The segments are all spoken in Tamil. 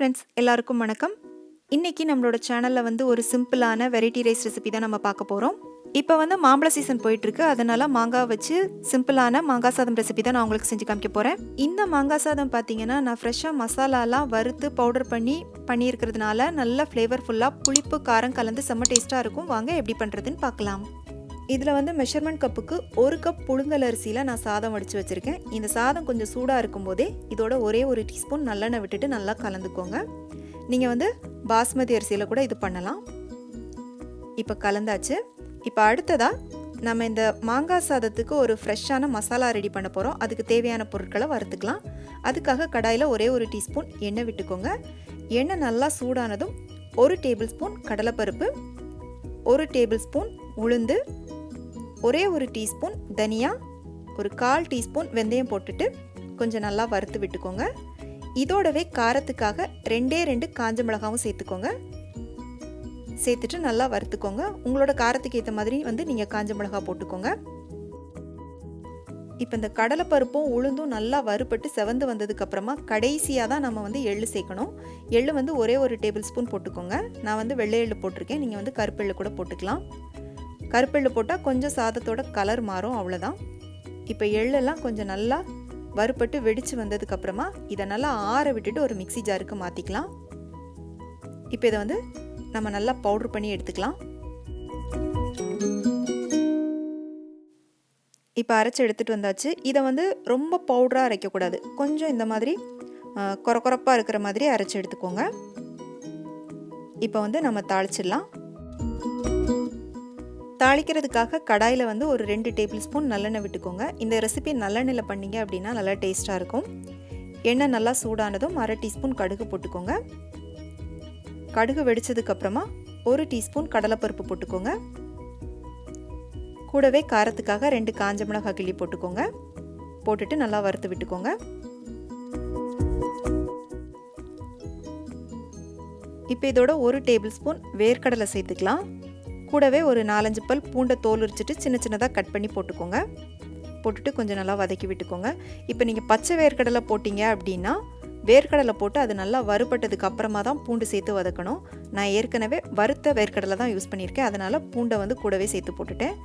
ஃப்ரெண்ட்ஸ், எல்லாருக்கும் வணக்கம். இன்றைக்கி நம்மளோட சேனலில் ஒரு சிம்பிளான வெரைட்டி ரைஸ் ரெசிபி தான் நம்ம பார்க்க போகிறோம். இப்போ மாம்பழ சீசன் போயிட்டுருக்கு, அதனால் மாங்காய் வச்சு சிம்பிளான மாங்காய் சாதம் ரெசிபி தான் நான் உங்களுக்கு செஞ்சு காமிக்க போகிறேன். இந்த மாங்காய் சாதம் பார்த்தீங்கன்னா நான் ஃப்ரெஷ்ஷாக மசாலாலாம் வறுத்து பவுடர் பண்ணியிருக்கிறதுனால நல்ல ஃப்ளேவர்ஃபுல்லாக புளிப்பு காரம் கலந்து செம்ம டேஸ்ட்டாக இருக்கும். வாங்க எப்படி பண்ணுறதுன்னு பார்க்கலாம். இதில் மெஷர்மெண்ட் கப்புக்கு 1 கப் புழுங்கல் அரிசியில் நான் சாதம் வடித்து வச்சுருக்கேன். இந்த சாதம் கொஞ்சம் சூடாக இருக்கும்போதே இதோட ஒரே 1 டீஸ்பூன் நல்லெண்ணெய் விட்டுட்டு நல்லா கலந்துக்கோங்க. நீங்கள் பாஸ்மதி அரிசியில் கூட இது பண்ணலாம். இப்போ கலந்தாச்சு. இப்போ அடுத்ததாக நம்ம இந்த மாங்காய் சாதத்துக்கு ஒரு ஃப்ரெஷ்ஷான மசாலா ரெடி பண்ண போகிறோம். அதுக்கு தேவையான பொருட்களை வறுத்துக்கலாம். அதுக்காக கடாயில் ஒரே 1 டீஸ்பூன் எண்ணெய் விட்டுக்கோங்க. எண்ணெய் நல்லா சூடானதும் 1 டேபிள் ஸ்பூன் கடலைப்பருப்பு, 1 டேபிள் ஸ்பூன் உளுந்து, ஒரே 1 டீஸ்பூன் தனியா, ஒரு 1/4 டீஸ்பூன் வெந்தயம் போட்டுட்டு கொஞ்சம் நல்லா வறுத்து விட்டுக்கோங்க. இதோடவே காரத்துக்காக 2 காஞ்ச மிளகாவும் சேர்த்துக்கோங்க. சேர்த்துட்டு நல்லா வறுத்துக்கோங்க. உங்களோட காரத்துக்கு ஏற்ற மாதிரி நீங்கள் காஞ்ச மிளகா போட்டுக்கோங்க. இப்போ இந்த கடலைப்பருப்பும் உளுந்தும் நல்லா வறுபட்டு செவந்து வந்ததுக்கப்புறமா கடைசியாக தான் நம்ம எள்ளு சேர்க்கணும். எள்ளு ஒரே 1 டேபிள் ஸ்பூன் போட்டுக்கோங்க. நான் வெள்ளை எள்ளு போட்டிருக்கேன், நீங்கள் கருப்பு எள்ளு கூட போட்டுக்கலாம். கருப்பெள்ளு போட்டால் கொஞ்சம் சாதத்தோட கலர் மாறும், அவ்வளோதான். இப்போ எள்ளெல்லாம் கொஞ்சம் நல்லா வறுபட்டு வெடித்து வந்ததுக்கப்புறமா இதை நல்லா ஆற விட்டுட்டு ஒரு மிக்சி ஜாருக்கு மாற்றிக்கலாம். இப்போ இதை நம்ம நல்லா பவுட்ரு பண்ணி எடுத்துக்கலாம். இப்போ அரைச்சி எடுத்துகிட்டு வந்தாச்சு. இதை ரொம்ப பவுடராக அரைக்கக்கூடாது, கொஞ்சம் இந்த மாதிரி கொரப்பாக இருக்கிற மாதிரி அரைச்சி எடுத்துக்கோங்க. இப்போ நம்ம தாளிச்சிடலாம். தாளிக்கிறதுக்காக கடாயில் ஒரு 2 டேபிள் ஸ்பூன் நல்லெண்ணெய் விட்டுக்கோங்க. இந்த ரெசிபி நல்லெண்ணெயில் பண்ணிங்க அப்படின்னா நல்லா டேஸ்ட்டாக இருக்கும். எண்ணெய் நல்லா சூடானதும் 1/2 டீஸ்பூன் கடுகு போட்டுக்கோங்க. கடுகு வெடித்ததுக்கப்புறமா 1 டீஸ்பூன் கடலைப்பருப்பு போட்டுக்கோங்க. கூடவே காரத்துக்காக 2 காஞ்ச மிளகாய் கிள்ளி போட்டுக்கோங்க. போட்டுட்டு நல்லா வறுத்து விட்டுக்கோங்க. இப்போ இதோட 1 டேபிள் ஸ்பூன் வேர்க்கடலை சேர்த்துக்கலாம். கூடவே ஒரு 4-5 பல் பூண்டை தோல் உரிச்சிட்டு சின்ன சின்னதாக கட் பண்ணி போட்டுக்கோங்க. போட்டுட்டு கொஞ்சம் நல்லா வதக்கி விட்டுக்கோங்க. இப்போ நீங்கள் பச்சை வேர்க்கடலை போட்டிங்க அப்படின்னா வேர்க்கடலை போட்டு அது நல்லா வறுபட்டதுக்கு அப்புறமா தான் பூண்டு சேர்த்து வதக்கணும். நான் ஏற்கனவே வறுத்த வேர்க்கடலை தான் யூஸ் பண்ணியிருக்கேன், அதனால் பூண்டை கூடவே சேர்த்து போட்டுட்டேன்.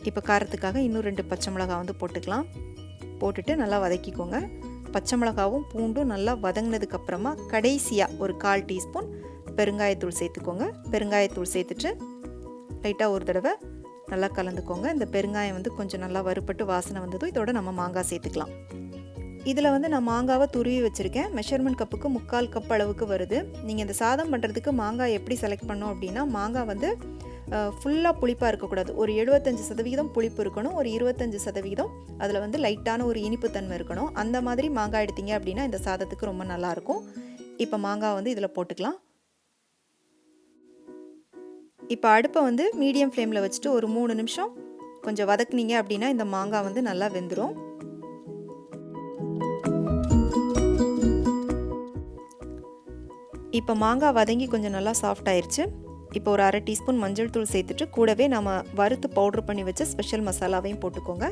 இப்போ காரத்துக்காக இன்னும் 2 பச்சை மிளகாய் போட்டுக்கலாம். போட்டுட்டு நல்லா வதக்கிக்கோங்க. பச்சை மிளகாவும் பூண்டும் நல்லா வதங்கினதுக்கப்புறமா கடைசியாக ஒரு 1/4 டீஸ்பூன் பெருங்காயத்தூள் சேர்த்துக்கோங்க. பெருங்காயத்தூள் சேர்த்துட்டு லைட்டாக ஒரு தடவை நல்லா கலந்துக்கோங்க. இந்த பெருங்காயம் கொஞ்சம் நல்லா வறுபட்டு வாசனை வந்ததும் இதோட நம்ம மாங்காய் சேர்த்துக்கலாம். இதில் நான் மாங்காவை துருவி வச்சுருக்கேன். மெஷர்மெண்ட் கப்புக்கு 3/4 கப் அளவுக்கு வருது. நீங்கள் இந்த சாதம் பண்ணுறதுக்கு மாங்காய் எப்படி செலக்ட் பண்ணோம் அப்படின்னா மாங்காய் ஃபுல்லாக புளிப்பாக இருக்கக்கூடாது. ஒரு 75% புளிப்பு இருக்கணும், ஒரு 25% அதில் லைட்டான ஒரு இனிப்பு தன்மை இருக்கணும். அந்த மாதிரி மாங்காய் எடுத்தீங்க அப்படின்னா இந்த சாதத்துக்கு ரொம்ப நல்லாயிருக்கும். இப்போ மாங்காய் இதில் போட்டுக்கலாம். இப்போ அடுப்பை மீடியம் ஃப்ளேமில் வச்சுட்டு ஒரு 3 நிமிஷம் கொஞ்சம் வதக்குனீங்க அப்படின்னா இந்த மாங்காய் நல்லா வெந்துடும். இப்போ மாங்காய் வதங்கி கொஞ்சம் நல்லா சாஃப்ட் ஆயிடுச்சு. இப்போ ஒரு 1/2 டீஸ்பூன் மஞ்சள் தூள் சேர்த்துட்டு கூடவே நம்ம வறுத்து பவுட்ரு பண்ணி வச்ச ஸ்பெஷல் மசாலாவையும் போட்டுக்கோங்க.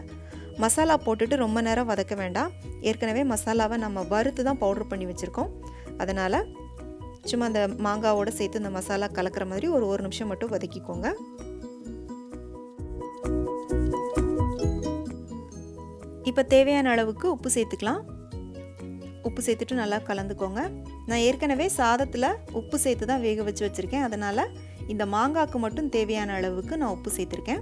மசாலா போட்டுட்டு ரொம்ப நேரம் வதக்க வேண்டாம். ஏற்கனவே மசாலாவை நம்ம வறுத்து தான் பவுட்ரு பண்ணி வச்சுருக்கோம். அதனால் சும்மா அந்த மாங்காவோடு சேர்த்து இந்த மசாலா கலக்கிற மாதிரி ஒரு 1 நிமிஷம் மட்டும் வதக்கிக்கோங்க. இப்போ தேவையான அளவுக்கு உப்பு சேர்த்துக்கலாம். உப்பு சேர்த்துட்டு நல்லா கலந்துக்கோங்க. நான் ஏற்கனவே சாதத்தில் உப்பு சேர்த்து தான் வேக வச்சு வச்சுருக்கேன், அதனால் இந்த மாங்காய்க்கு மட்டும் தேவையான அளவுக்கு நான் உப்பு சேர்த்துருக்கேன்.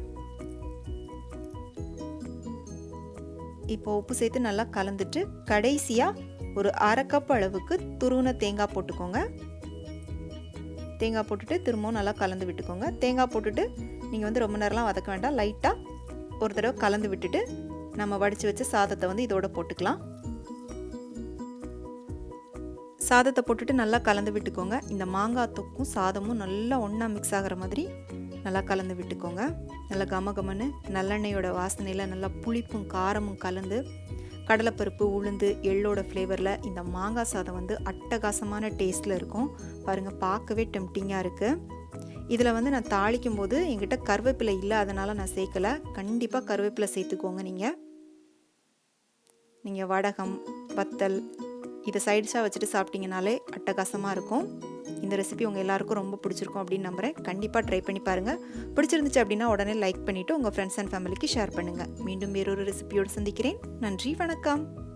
இப்போ உப்பு சேர்த்து நல்லா கலந்துட்டு கடைசியாக ஒரு 1/2 கப் அளவுக்கு துருவின தேங்காய் போட்டுக்கோங்க. தேங்காய் போட்டுட்டு திரும்பவும் நல்லா கலந்து விட்டுக்கோங்க. தேங்காய் போட்டுட்டு நீங்கள் ரொம்ப நேரம்லாம் வதக்க வேண்டாம், லைட்டாக ஒரு தடவை கலந்து விட்டுட்டு நம்ம வடித்து வச்ச சாதத்தை இதோட போட்டுக்கலாம். சாதத்தை போட்டுட்டு நல்லா கலந்து விட்டுக்கோங்க. இந்த மாங்காய் தொக்கும் சாதமும் நல்லா ஒன்றா மிக்ஸ் ஆகிற மாதிரி நல்லா கலந்து விட்டுக்கோங்க. நல்லா கமகமன்னு நல்லெண்ணெயோட வாசனையில் நல்லா புளிப்பும் காரமும் கலந்து கடலைப்பருப்பு உளுந்து எள்ளோட ஃப்ளேவரில் இந்த மாங்காய் சாதம் அட்டகாசமான டேஸ்ட்டில் இருக்கும். பாருங்கள், பார்க்கவே டெம்டிங்காக இருக்குது. இதில் நான் தாளிக்கும் போது என்கிட்ட கருவேப்பிலை இல்லை, அதனால் நான் சேர்க்கலை. கண்டிப்பாக கருவேப்பிலை சேர்த்துக்கோங்க. நீங்கள் வடகம், வத்தல், இதை சைடிஷாக வச்சுட்டு சாப்பிட்டிங்கனாலே அட்டகாசமாக இருக்கும். இந்த ரெசிபி உங்கள் எல்லாருக்கும் ரொம்ப பிடிச்சிருக்கும் அப்படின்னு நம்புகிறேன். கண்டிப்பாக ட்ரை பண்ணி பாருங்கள். பிடிச்சிருந்துச்சு அப்படின்னா உடனே லைக் பண்ணிவிட்டு உங்கள் ஃப்ரெண்ட்ஸ் அண்ட் ஃபேமிலிக்கு ஷேர் பண்ணுங்கள். மீண்டும் வேறொரு ரெசிபியோடு சந்திக்கிறேன். நன்றி, வணக்கம்.